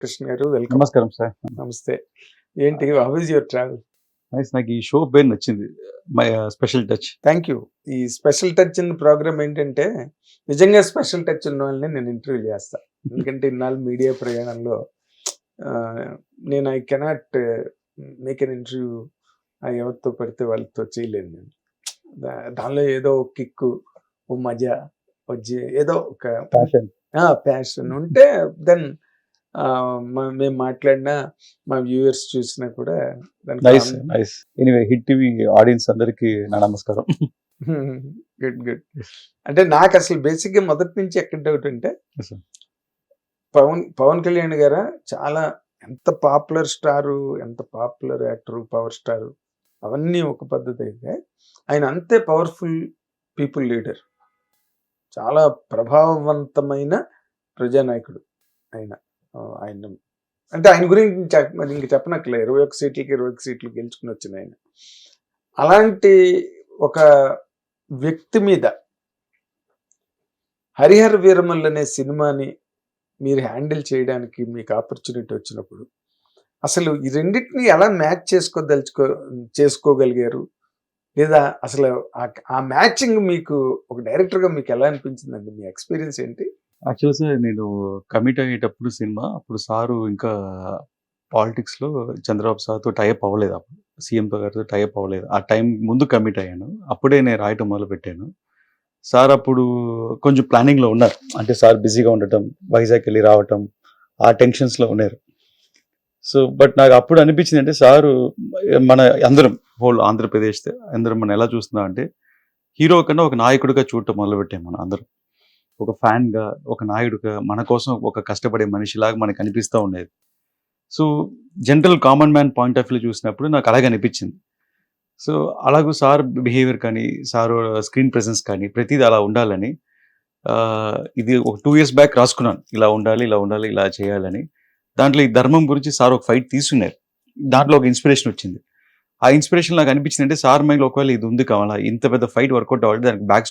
కృష్ణ గారు వెల్కమ్. నమస్కారం సార్. నమస్తే. ఏంటి how is your travel? Nice. నాకు ఈ షో పేరు నచ్చింది. My special touch. Thank you. ఈ స్పెషల్ టచ్ ఇన్ ప్రోగ్రామ్ ఏంటంటే నిజంగా స్పెషల్ టచ్ ఉన్న వాళ్ళని నేను ఇంటర్వ్యూ చేస్తా. ఎందుకంటే ఇన్నాళ్ళు మీడియా ప్రయాణంలో నేను I cannot make an interview ఎవరితో పడితే వాళ్ళతో చేయలేను నేను. దానిలో ఏదో ఒక కిక్కు, ఓ మజా వచ్చి ఏదో ఒక ప్యాషన్ ఉంటే దెన్ మేము మాట్లాడినా మా వ్యూవర్స్ చూసినా కూడా nice nice. Anyway hit TV audience అందరికి నా నమస్కారం. Good good. అంటే నాకు అసలు బేసిక్గా మొదటి నుంచి ఎక్కడ డౌట్ అంటే పవన్ కళ్యాణ్ గారా చాలా ఎంత పాపులర్ స్టారు, ఎంత పాపులర్ యాక్టరు, పవర్ స్టారు అవన్నీ ఒక పద్ధతి అయితే ఆయన అంతే పవర్ఫుల్ పీపుల్ లీడర్, చాలా ప్రభావవంతమైన ప్రజానాయకుడు ఆయన. ఆయన అంటే ఆయన గురించి మరి ఇంక చెప్పనక్కలే, 21 సీట్లకి 21 సీట్లు గెలుచుకుని వచ్చిన ఆయన. అలాంటి ఒక వ్యక్తి మీద హరిహర వీరమల్లు అనే సినిమాని మీరు హ్యాండిల్ చేయడానికి మీకు ఆపర్చునిటీ వచ్చినప్పుడు అసలు ఈ రెండింటిని ఎలా మ్యాచ్ చేసుకోగలిగారు, లేదా అసలు ఆ మ్యాచింగ్ మీకు ఒక డైరెక్టర్గా మీకు ఎలా అనిపించిందండి? మీ ఎక్స్పీరియన్స్ ఏంటి? యాక్చువల్గా సార్ నేను కమిట్ అయ్యేటప్పుడు సినిమా అప్పుడు సారు ఇంకా పాలిటిక్స్లో చంద్రబాబు సార్తో టైఅప్ అవ్వలేదు, అప్పుడు సీఎంతో గారితో టైఅప్ అవ్వలేదు. ఆ టైం ముందు కమిట్ అయ్యాను, అప్పుడే నేను రాయటం మొదలు పెట్టాను. సార్ అప్పుడు కొంచెం ప్లానింగ్లో ఉన్నారు, అంటే సార్ బిజీగా ఉండటం, వైజాగ్ వెళ్ళి రావటం, ఆ టెన్షన్స్లో ఉన్నారు. సో బట్ నాకు అప్పుడు అనిపించింది అంటే సారు మన అందరం హోల్ ఆంధ్రప్రదేశ్ అందరం మనం ఎలా చూస్తున్నాం అంటే హీరో కన్నా ఒక నాయకుడిగా చూడటం మొదలుపెట్టాం. మనం అందరం ఒక ఫ్యాన్గా, ఒక నాయుడుగా, మన కోసం ఒక కష్టపడే మనిషిలాగా మనకు అనిపిస్తూ ఉండేది. So general common man point of view చూసినప్పుడు నాకు అలాగే అనిపించింది. సో అలాగూ సార్ బిహేవియర్ కానీ, సార్ స్క్రీన్ ప్రెజెన్స్ కానీ ప్రతిదీ అలా ఉండాలని ఇది ఒక 2 years బ్యాక్ రాసుకున్నాను, ఇలా ఉండాలి, ఇలా ఉండాలి, ఇలా చేయాలని. దాంట్లో ఈ ధర్మం గురించి సార్ ఒక ఫైట్ తీసుకున్నారు, దాంట్లో ఒక ఇన్స్పిరేషన్ వచ్చింది. ఆ ఇన్స్పిరేషన్ నాకు అనిపించింది అంటే సార్ మైండ్లో ఒకవేళ ఇది ఉంది కావాలా, ఇంత పెద్ద ఫైట్ వర్కౌట్ అవ్వాలి, దానికి బ్యాక్